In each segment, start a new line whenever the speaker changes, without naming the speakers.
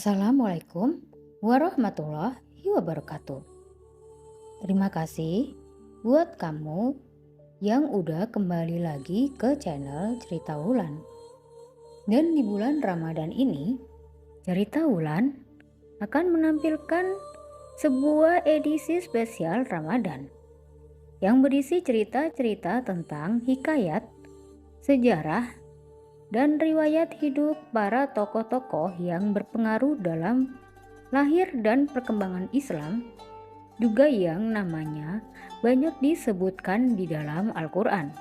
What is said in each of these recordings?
Assalamualaikum warahmatullahi wabarakatuh. Terima kasih buat kamu yang udah kembali lagi ke channel Cerita Wulan. Dan di bulan Ramadan ini, Cerita Wulan akan menampilkan sebuah edisi spesial Ramadan yang berisi cerita-cerita tentang hikayat, sejarah, dan riwayat hidup para tokoh-tokoh yang berpengaruh dalam lahir dan perkembangan Islam, juga yang namanya banyak disebutkan di dalam Al-Quran.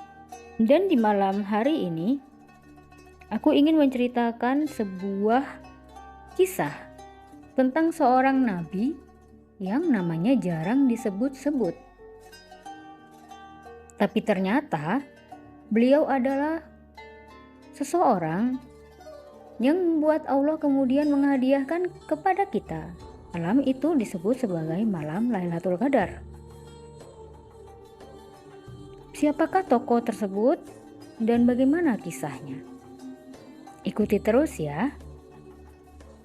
Dan di malam hari ini, aku ingin menceritakan sebuah kisah tentang seorang nabi yang namanya jarang disebut-sebut. Tapi ternyata beliau adalah seseorang yang membuat Allah kemudian menghadiahkan kepada kita. Malam itu disebut sebagai malam Lailatul Qadar. Siapakah tokoh tersebut dan bagaimana kisahnya? Ikuti terus ya.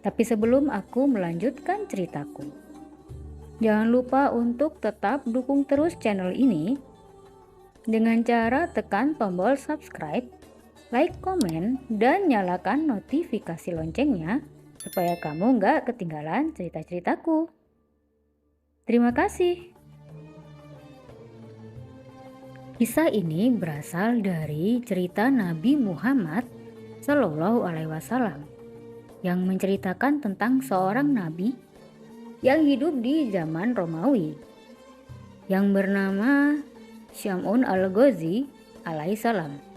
Tapi sebelum aku melanjutkan ceritaku, jangan lupa untuk tetap dukung terus channel ini dengan cara tekan tombol subscribe, like, komen, dan nyalakan notifikasi loncengnya supaya kamu nggak ketinggalan cerita-ceritaku. Terima kasih. Kisah ini berasal dari cerita Nabi Muhammad Shallallahu Alaihi Wasallam yang menceritakan tentang seorang nabi yang hidup di zaman Romawi yang bernama Syam'un al-Ghazi alaihissalam.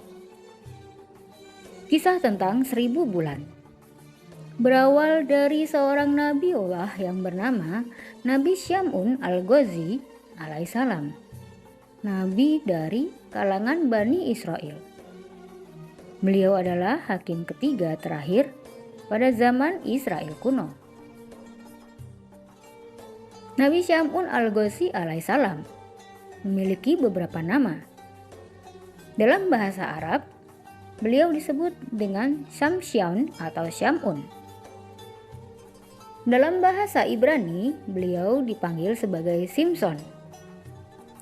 Kisah tentang 1000 bulan berawal dari seorang nabi Allah yang bernama Nabi Syam'un al-Ghazi alaihissalam, nabi dari kalangan Bani Israel. Beliau adalah hakim ketiga terakhir pada zaman Israel kuno. Nabi Syam'un al-Ghazi alaihissalam memiliki beberapa nama. Dalam bahasa Arab, beliau disebut dengan Syamsyaun atau Syam'un. Dalam bahasa Ibrani, beliau dipanggil sebagai Simson.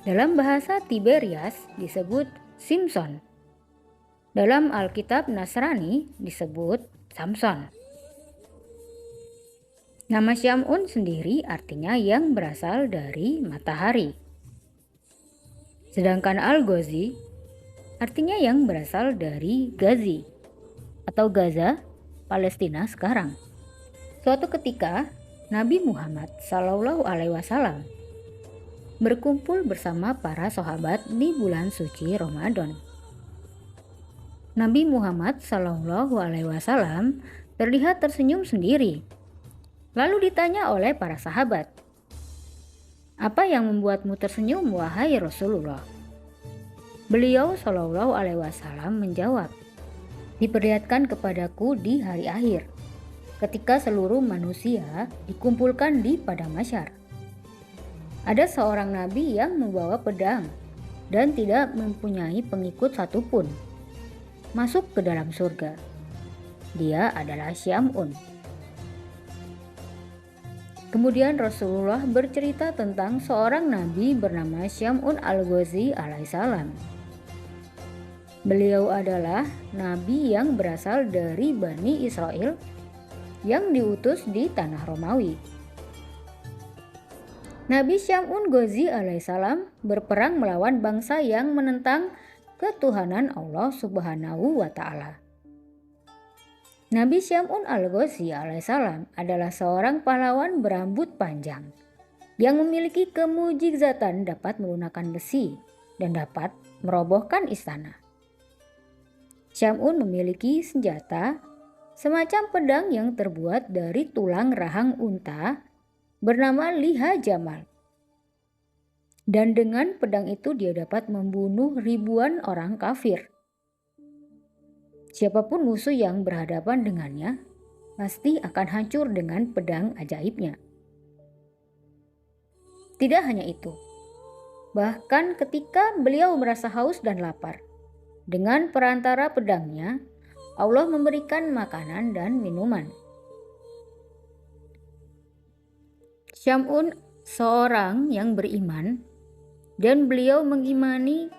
Dalam bahasa Tiberias disebut Simson. Dalam Alkitab Nasrani disebut Samson. Nama Syam'un sendiri artinya yang berasal dari matahari. Sedangkan Al-Ghazi artinya yang berasal dari Ghazi atau Gaza, Palestina sekarang. Suatu ketika, Nabi Muhammad Shallallahu Alaihi Wasallam berkumpul bersama para sahabat di bulan suci Ramadan. Nabi Muhammad Shallallahu Alaihi Wasallam terlihat tersenyum sendiri. Lalu ditanya oleh para sahabat, "Apa yang membuatmu tersenyum, wahai Rasulullah?" Beliau Shallallahu Alaihi Wasallam menjawab, "Diperlihatkan kepadaku di hari akhir, ketika seluruh manusia dikumpulkan di padang mahsyar. Ada seorang nabi yang membawa pedang dan tidak mempunyai pengikut satupun masuk ke dalam surga. Dia adalah Syam'un." Kemudian Rasulullah bercerita tentang seorang nabi bernama Syam'un al-Ghazi alaihissalam. Beliau adalah nabi yang berasal dari Bani Israel yang diutus di tanah Romawi. Nabi Syam'un Ghazi alaihissalam berperang melawan bangsa yang menentang ketuhanan Allah Subhanahu wa Ta'ala. Nabi Syam'un al-Ghazi alaihissalam adalah seorang pahlawan berambut panjang yang memiliki kemujizatan dapat melunakkan besi dan dapat merobohkan istana. Syam'un memiliki senjata semacam pedang yang terbuat dari tulang rahang unta bernama Liha Jamal. Dan dengan pedang itu dia dapat membunuh ribuan orang kafir. Siapapun musuh yang berhadapan dengannya pasti akan hancur dengan pedang ajaibnya. Tidak hanya itu, bahkan ketika beliau merasa haus dan lapar, dengan perantara pedangnya Allah memberikan makanan dan minuman. Syamun seorang yang beriman dan beliau mengimani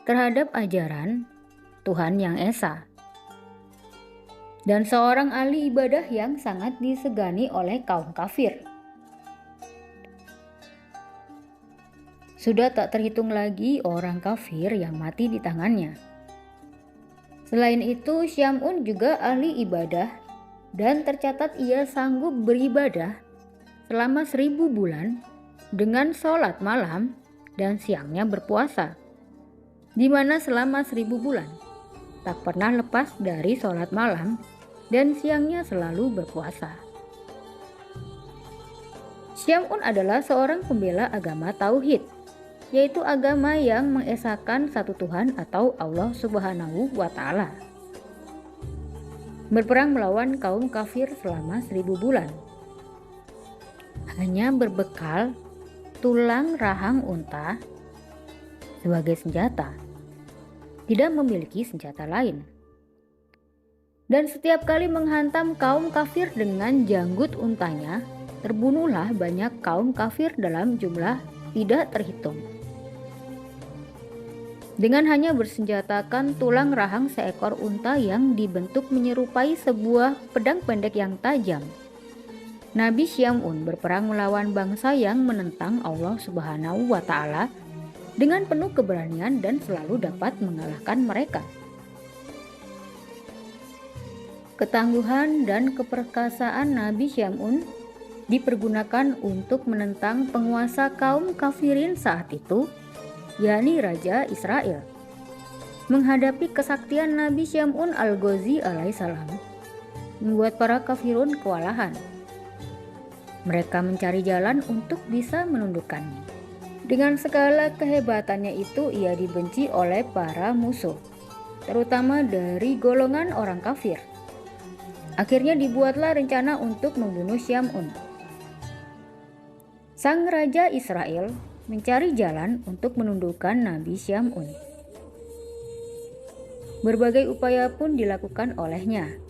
terhadap ajaran Tuhan yang Esa, dan seorang ahli ibadah yang sangat disegani oleh kaum kafir. Sudah tak terhitung lagi orang kafir yang mati di tangannya. Selain itu, Syamun juga ahli ibadah dan tercatat ia sanggup beribadah selama 1000 bulan dengan sholat malam dan siangnya berpuasa, di mana selama 1000 bulan tak pernah lepas dari sholat malam dan siangnya selalu berpuasa. Syamun adalah seorang pembela agama Tauhid, yaitu agama yang mengesahkan satu Tuhan atau Allah Subhanahu wa Ta'ala. Berperang melawan kaum kafir selama 1000 bulan. Hanya berbekal tulang rahang unta sebagai senjata, tidak memiliki senjata lain. Dan setiap kali menghantam kaum kafir dengan janggut untanya, terbunuhlah banyak kaum kafir dalam jumlah tidak terhitung. Dengan hanya bersenjatakan tulang rahang seekor unta yang dibentuk menyerupai sebuah pedang pendek yang tajam, Nabi Syamun berperang melawan bangsa yang menentang Allah Subhanahu wa Ta'ala dengan penuh keberanian dan selalu dapat mengalahkan mereka. Ketangguhan dan keperkasaan Nabi Syamun dipergunakan untuk menentang penguasa kaum kafirin saat itu, yakni Raja Israel. Menghadapi kesaktian Nabi Syamun Al-Ghazi alaihissalam membuat para kafirun kewalahan. Mereka mencari jalan untuk bisa menundukkannya. Dengan segala kehebatannya itu, ia dibenci oleh para musuh, terutama dari golongan orang kafir. Akhirnya dibuatlah rencana untuk membunuh Syamun. Sang Raja Israel mencari jalan untuk menundukkan Nabi Syamun. Berbagai upaya pun dilakukan olehnya,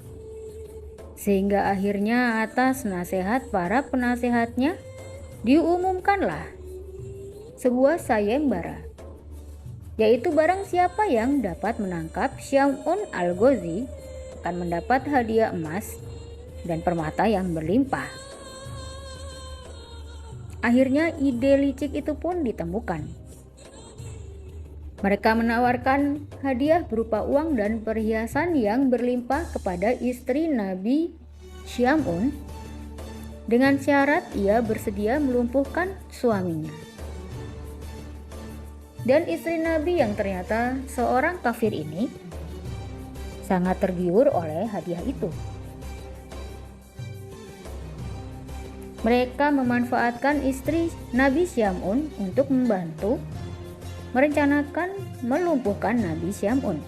sehingga akhirnya atas nasihat para penasehatnya diumumkanlah sebuah sayembara, yaitu barang siapa yang dapat menangkap Syamun Al-Ghazi akan mendapat hadiah emas dan permata yang berlimpah. Akhirnya ide licik itu pun ditemukan. Mereka menawarkan hadiah berupa uang dan perhiasan yang berlimpah kepada istri Nabi Syamun dengan syarat ia bersedia melumpuhkan suaminya. Dan istri Nabi yang ternyata seorang kafir ini sangat tergiur oleh hadiah itu. Mereka memanfaatkan istri Nabi Syamun untuk membantu merencanakan melumpuhkan Nabi Syamun.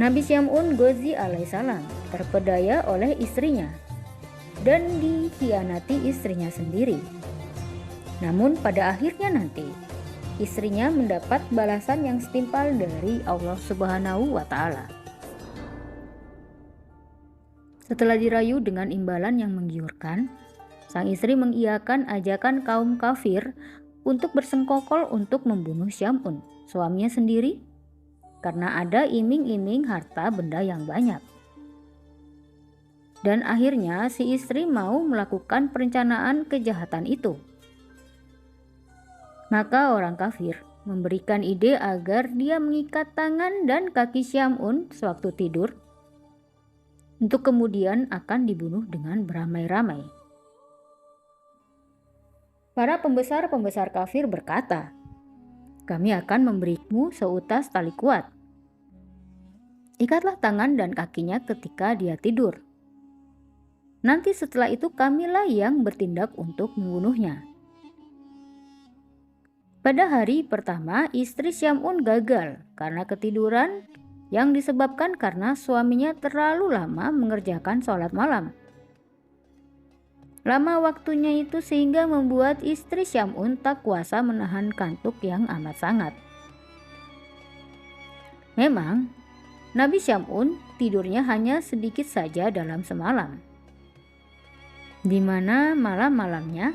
Nabi Syamun Ghazi alaihissalam terpedaya oleh istrinya dan dikhianati istrinya sendiri. Namun pada akhirnya nanti istrinya mendapat balasan yang setimpal dari Allah Subhanahu wa Ta'ala. Setelah dirayu dengan imbalan yang menggiurkan, sang istri mengiyakan ajakan kaum kafir untuk bersengkokol untuk membunuh Syamun, suaminya sendiri, karena ada iming-iming harta benda yang banyak. Dan akhirnya si istri mau melakukan perencanaan kejahatan itu. Maka orang kafir memberikan ide agar dia mengikat tangan dan kaki Syamun sewaktu tidur, untuk kemudian akan dibunuh dengan beramai-ramai. Para pembesar-pembesar kafir berkata, "Kami akan memberimu seutas tali kuat. Ikatlah tangan dan kakinya ketika dia tidur. Nanti setelah itu kamilah yang bertindak untuk membunuhnya." Pada hari pertama, istri Syamun gagal karena ketiduran yang disebabkan karena suaminya terlalu lama mengerjakan sholat malam. Lama waktunya itu sehingga membuat istri Syamun tak kuasa menahan kantuk yang amat sangat. Memang, Nabi Syamun tidurnya hanya sedikit saja dalam semalam. di mana malam-malamnya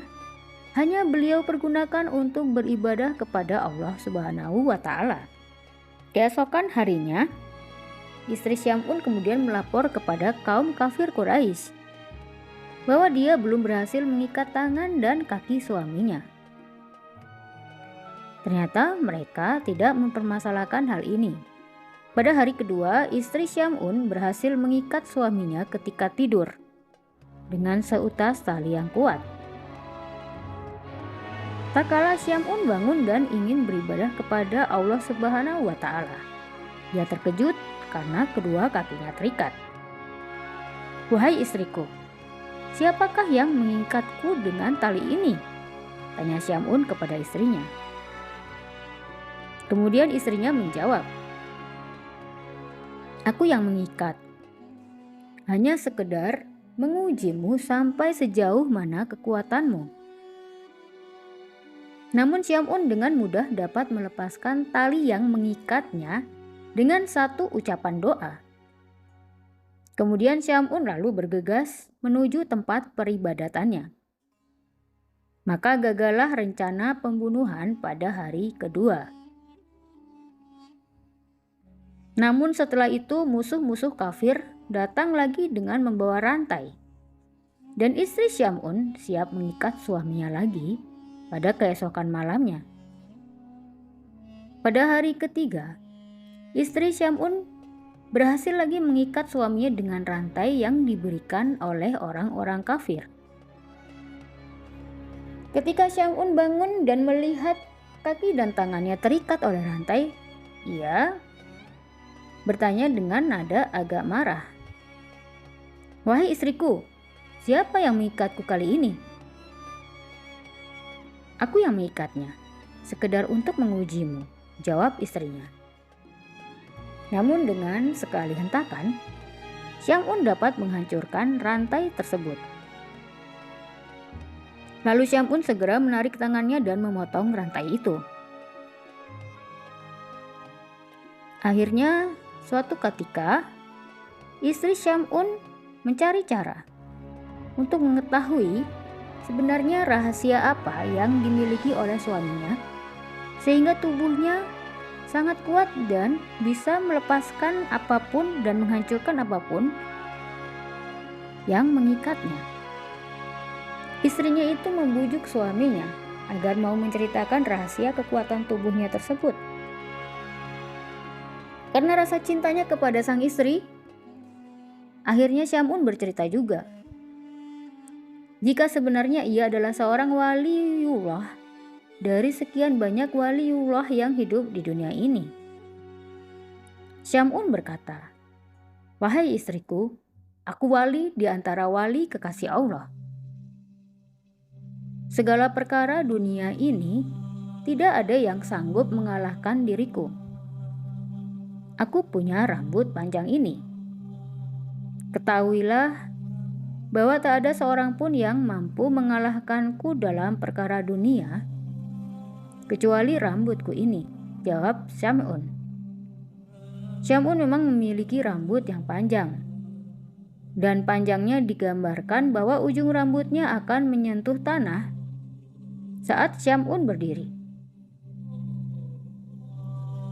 hanya beliau pergunakan untuk beribadah kepada Allah Subhanahu wa Ta'ala. Keesokan harinya, istri Syam'un kemudian melapor kepada kaum kafir Quraisy bahwa dia belum berhasil mengikat tangan dan kaki suaminya. Ternyata mereka tidak mempermasalahkan hal ini. Pada hari kedua, istri Syam'un berhasil mengikat suaminya ketika tidur dengan seutas tali yang kuat. Tak kala Syam'un bangun dan ingin beribadah kepada Allah Subhanahu wa Ta'ala. Dia terkejut karena kedua kakinya terikat. "Wahai istriku, siapakah yang mengikatku dengan tali ini?" tanya Syam'un kepada istrinya. Kemudian istrinya menjawab, "Aku yang mengikat. Hanya sekedar mengujimu sampai sejauh mana kekuatanmu." Namun Syam'un dengan mudah dapat melepaskan tali yang mengikatnya dengan satu ucapan doa. Kemudian Syam'un lalu bergegas menuju tempat peribadatannya. Maka gagallah rencana pembunuhan pada hari kedua. Namun setelah itu musuh-musuh kafir datang lagi dengan membawa rantai. Dan istri Syam'un siap mengikat suaminya lagi pada keesokan malamnya. Pada hari ketiga, istri Syam'un berhasil lagi mengikat suaminya dengan rantai yang diberikan oleh orang-orang kafir. Ketika Syam'un bangun dan melihat kaki dan tangannya terikat oleh rantai, ia bertanya dengan nada agak marah, "Wahai istriku, siapa yang mengikatku kali ini?" "Aku yang mengikatnya, sekedar untuk mengujimu," jawab istrinya. Namun dengan sekali hentakan, Syam'un dapat menghancurkan rantai tersebut. Lalu Syam'un segera menarik tangannya dan memotong rantai itu. Akhirnya, suatu ketika, istri Syam'un mencari cara untuk mengetahui sebenarnya rahasia apa yang dimiliki oleh suaminya, sehingga tubuhnya sangat kuat dan bisa melepaskan apapun dan menghancurkan apapun yang mengikatnya. Istrinya itu membujuk suaminya agar mau menceritakan rahasia kekuatan tubuhnya tersebut. Karena rasa cintanya kepada sang istri, akhirnya Syam'un bercerita juga jika sebenarnya ia adalah seorang waliullah dari sekian banyak waliullah yang hidup di dunia ini. Syam'un berkata, "Wahai istriku, aku wali di antara wali kekasih Allah. Segala perkara dunia ini tidak ada yang sanggup mengalahkan diriku. Aku punya rambut panjang ini. Ketahuilah bahwa tak ada seorang pun yang mampu mengalahkanku dalam perkara dunia kecuali rambutku ini," jawab Syam'un. Syam'un memang memiliki rambut yang panjang, dan panjangnya digambarkan bahwa ujung rambutnya akan menyentuh tanah saat Syam'un berdiri.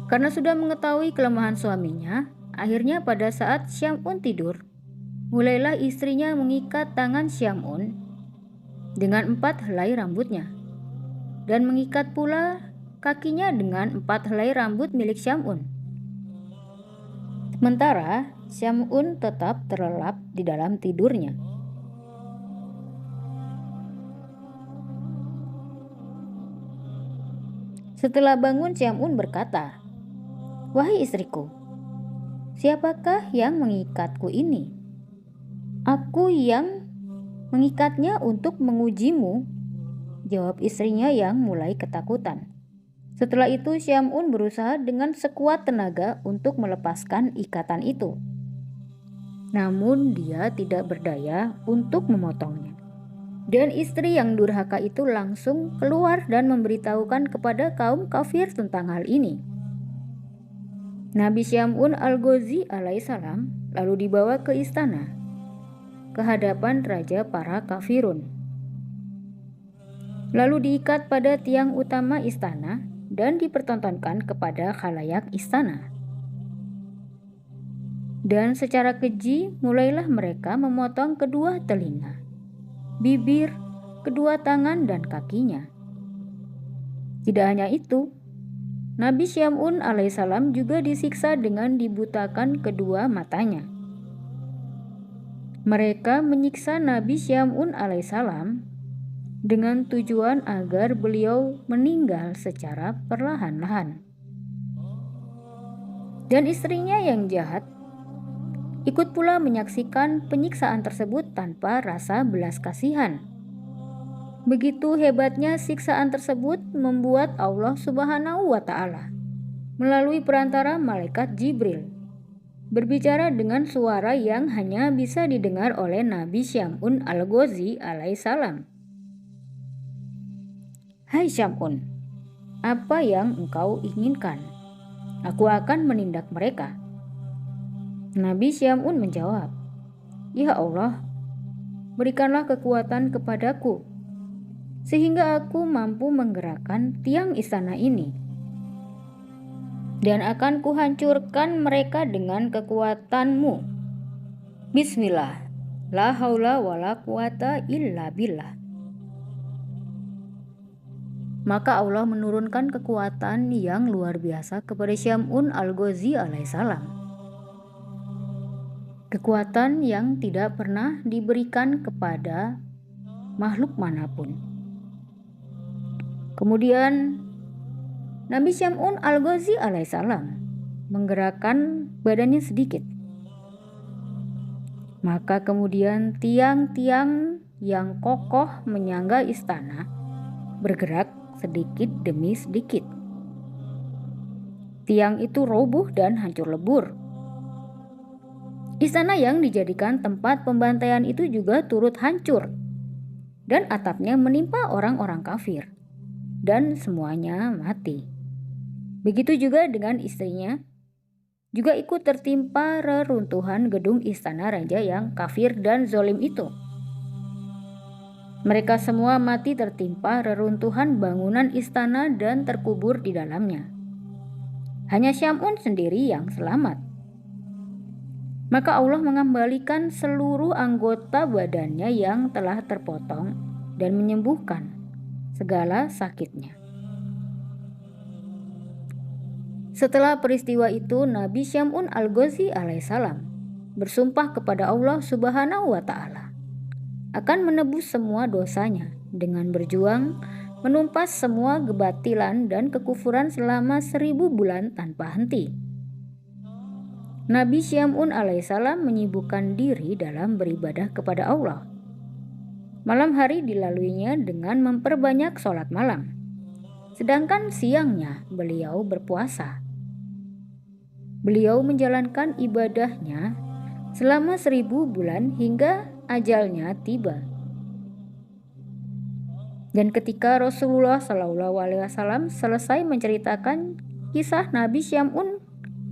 Karena sudah mengetahui kelemahan suaminya, akhirnya pada saat Syam'un tidur, mulailah istrinya mengikat tangan Syam'un dengan 4 helai rambutnya, dan mengikat pula kakinya dengan 4 helai rambut milik Syam'un. Sementara Syam'un tetap terlelap di dalam tidurnya. Setelah bangun, Syam'un berkata, "Wahai istriku, siapakah yang mengikatku ini?" "Aku yang mengikatnya untuk mengujimu," jawab istrinya yang mulai ketakutan. Setelah itu Syam'un berusaha dengan sekuat tenaga untuk melepaskan ikatan itu. Namun dia tidak berdaya untuk memotongnya. Dan istri yang durhaka itu langsung keluar dan memberitahukan kepada kaum kafir tentang hal ini. Nabi Syam'un al-Ghazi alaihissalam lalu dibawa ke istana. ke hadapan raja para kafirun. Lalu diikat pada tiang utama istana dan dipertontonkan kepada khalayak istana. Dan secara keji mulailah mereka memotong kedua telinga, bibir, kedua tangan dan kakinya. Tidak hanya itu, Nabi Syam'un alaihissalam juga disiksa dengan dibutakan kedua matanya. Mereka menyiksa Nabi Syam'un alaihissalam dengan tujuan agar beliau meninggal secara perlahan-lahan. Dan istrinya yang jahat ikut pula menyaksikan penyiksaan tersebut tanpa rasa belas kasihan. Begitu hebatnya siksaan tersebut membuat Allah Subhanahu wa Ta'ala melalui perantara malaikat Jibril berbicara dengan suara yang hanya bisa didengar oleh Nabi Syam'un al-Ghazi alaihissalam. Hai Syam'un, apa yang engkau inginkan? Aku akan menindak mereka. Nabi Syam'un menjawab, Ya Allah, berikanlah kekuatan kepadaku sehingga aku mampu menggerakkan tiang istana ini, dan akan kuhancurkan mereka dengan kekuatanmu. Bismillah, la haula wala quwata illa billah. Maka Allah menurunkan kekuatan yang luar biasa kepada Syam'un al-Ghazi alaihissalam. Kekuatan yang tidak pernah diberikan kepada makhluk manapun. Kemudian Nabi Syam'un al-Ghazi alaihissalam menggerakkan badannya sedikit. Maka kemudian tiang-tiang yang kokoh menyangga istana bergerak sedikit demi sedikit. Tiang itu roboh dan hancur lebur. Istana yang dijadikan tempat pembantaian itu juga turut hancur, dan atapnya menimpa orang-orang kafir, dan semuanya mati. Begitu juga dengan istrinya, juga ikut tertimpa reruntuhan gedung istana raja yang kafir dan zalim itu. Mereka semua mati tertimpa reruntuhan bangunan istana dan terkubur di dalamnya. Hanya Syam'un sendiri yang selamat. Maka Allah mengembalikan seluruh anggota badannya yang telah terpotong dan menyembuhkan segala sakitnya. Setelah peristiwa itu, Nabi Syam'un al-Ghazi alaihissalam bersumpah kepada Allah Subhanahu wa Ta'ala akan menebus semua dosanya dengan berjuang menumpas semua kebatilan dan kekufuran selama 1000 bulan tanpa henti. Nabi Syam'un alaihissalam menyibukkan diri dalam beribadah kepada Allah. Malam hari dilaluinya dengan memperbanyak sholat malam, sedangkan siangnya beliau berpuasa. Beliau menjalankan ibadahnya selama 1000 bulan hingga ajalnya tiba. Dan ketika Rasulullah SAW selesai menceritakan kisah Nabi Syam'un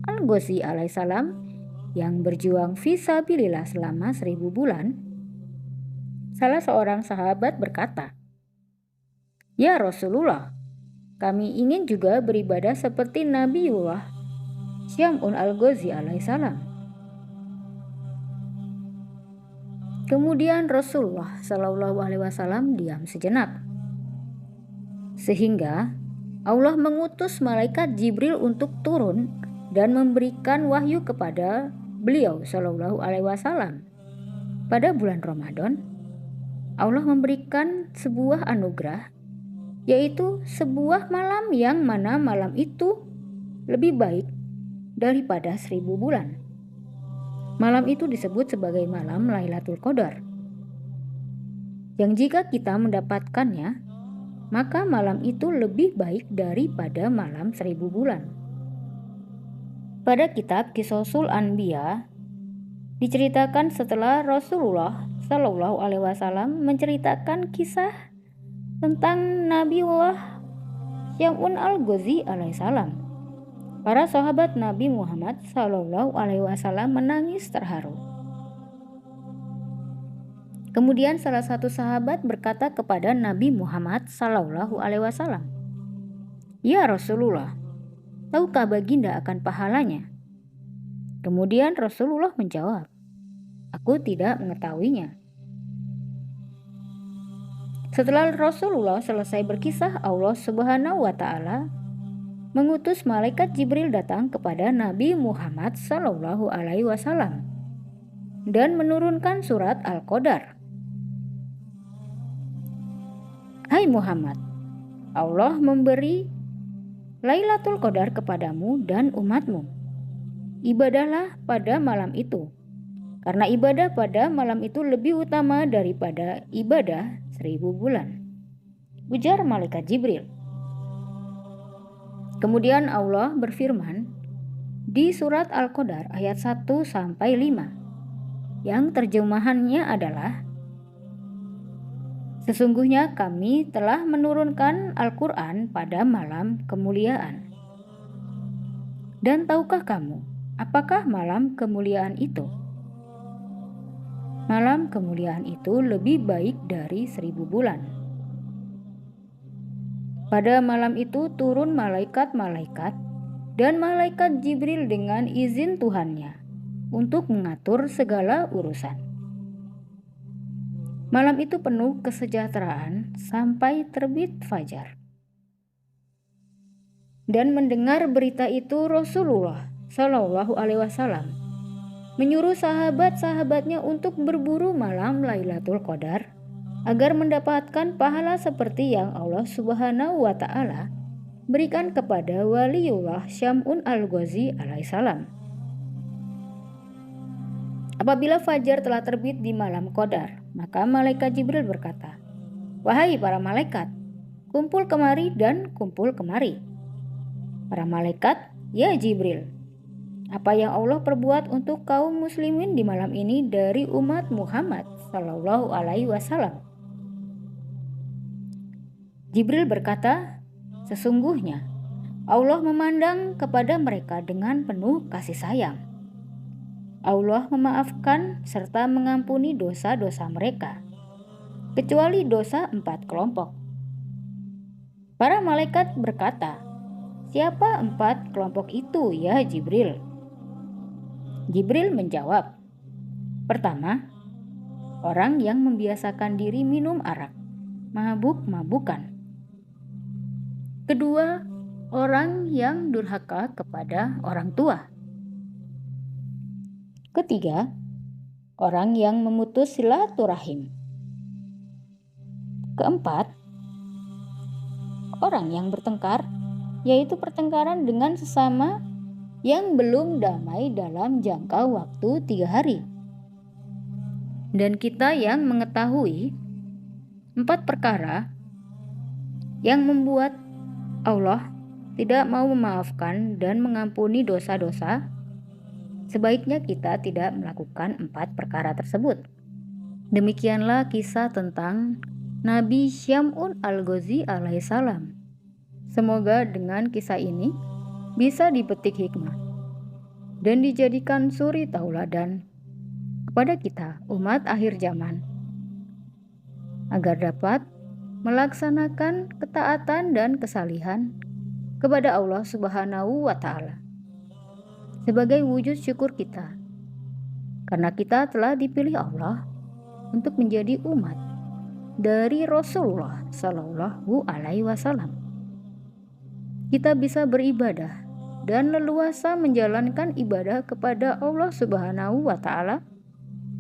al-Ghazi alaihissalam yang berjuang fisabilillah selama 1000 bulan, salah seorang sahabat berkata, Ya Rasulullah, kami ingin juga beribadah seperti Nabiullah Syam'un al-Ghazi alaihissalam. Kemudian Rasulullah SAW diam sejenak, sehingga Allah mengutus malaikat Jibril untuk turun dan memberikan wahyu kepada beliau SAW. Pada bulan Ramadan, Allah memberikan sebuah anugerah, yaitu sebuah malam yang mana malam itu lebih baik daripada 1000 bulan. Malam itu disebut sebagai malam Lailatul Qadar, yang jika kita mendapatkannya, maka malam itu lebih baik daripada malam 1000 bulan. Pada kitab Qisasul Anbiya diceritakan setelah Rasulullah SAW menceritakan kisah tentang Nabiullah Syam'un al-Ghazi alaihissalam. Para sahabat Nabi Muhammad SAW menangis terharu. Kemudian salah satu sahabat berkata kepada Nabi Muhammad Sallallahu Alaihi Wasallam, "Ya Rasulullah, tahukah baginda akan pahalanya?" Kemudian Rasulullah menjawab, "Aku tidak mengetahuinya." Setelah Rasulullah selesai berkisah, Allah Subhanahu wa Ta'ala mengutus malaikat Jibril datang kepada Nabi Muhammad Sallallahu Alaihi Wasallam dan menurunkan surat Al-Qadar. "Hai Muhammad, Allah memberi Lailatul Qadar kepadamu dan umatmu. Ibadahlah pada malam itu, karena ibadah pada malam itu lebih utama daripada ibadah 1000 bulan," ujar malaikat Jibril. Kemudian Allah berfirman di surat Al-Qadar ayat 1-5 yang terjemahannya adalah, "Sesungguhnya kami telah menurunkan Al-Quran pada malam kemuliaan. Dan tahukah kamu apakah malam kemuliaan itu? Malam kemuliaan itu lebih baik dari 1000 bulan. Pada malam itu turun malaikat-malaikat dan malaikat Jibril dengan izin Tuhannya untuk mengatur segala urusan. Malam itu penuh kesejahteraan sampai terbit fajar." Dan mendengar berita itu, Rasulullah Shallallahu Alaihi Wasallam menyuruh sahabat-sahabatnya untuk berburu malam Lailatul Qadar agar mendapatkan pahala seperti yang Allah Subhanahu wa Ta'ala berikan kepada waliullah Syam'un al-Ghazi alaihissalam. Apabila fajar telah terbit di malam Qadar, maka malaikat Jibril berkata, "Wahai para malaikat, kumpul kemari dan kumpul kemari." Para malaikat, "Ya Jibril, apa yang Allah perbuat untuk kaum muslimin di malam ini dari umat Muhammad Sallallahu Alaihi Wasallam?" Jibril berkata, "Sesungguhnya Allah memandang kepada mereka dengan penuh kasih sayang. Allah memaafkan serta mengampuni dosa-dosa mereka, kecuali dosa 4 kelompok." Para malaikat berkata, "Siapa 4 kelompok itu ya Jibril?" Jibril menjawab, "Pertama, orang yang membiasakan diri minum arak, mabuk-mabukan. Kedua, orang yang durhaka kepada orang tua. Ketiga, orang yang memutus silaturahim. Keempat, orang yang bertengkar, yaitu pertengkaran dengan sesama yang belum damai dalam jangka waktu 3 hari. Dan kita yang mengetahui 4 perkara yang membuat Allah tidak mau memaafkan dan mengampuni dosa-dosa, sebaiknya kita tidak melakukan 4 perkara tersebut." Demikianlah kisah tentang Nabi Syam'un al-Ghazi alaihissalam. Semoga dengan kisah ini bisa dipetik hikmah dan dijadikan suri tauladan kepada kita umat akhir zaman, agar dapat melaksanakan ketaatan dan kesalihan kepada Allah Subhanahu wa Ta'ala sebagai wujud syukur kita, karena kita telah dipilih Allah untuk menjadi umat dari Rasulullah Sallallahu Alaihi Wasallam. Kita bisa beribadah dan leluasa menjalankan ibadah kepada Allah Subhanahu wa Ta'ala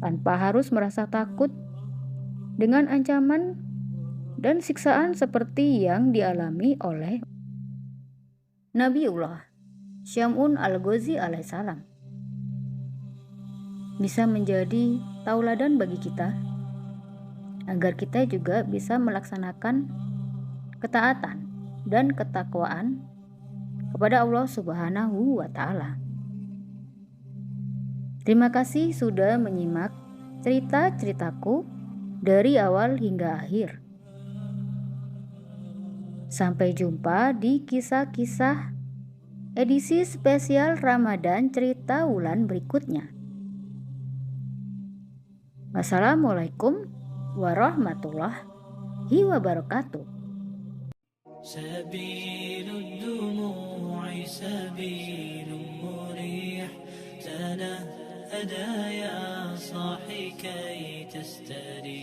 tanpa harus merasa takut dengan ancaman dan siksaan seperti yang dialami oleh Nabiullah Syam'un al-Ghazi alaihissalam. Bisa menjadi tauladan bagi kita agar kita juga bisa melaksanakan ketaatan dan ketakwaan kepada Allah Subhanahu wa Ta'ala. Terima kasih sudah menyimak cerita-ceritaku dari awal hingga akhir. Sampai jumpa di kisah-kisah edisi spesial Ramadan Cerita Wulan berikutnya. Wassalamualaikum warahmatullahi wabarakatuh.
سبيل الدموع سبيل مريح تنهدى يا صاحي كي تستريح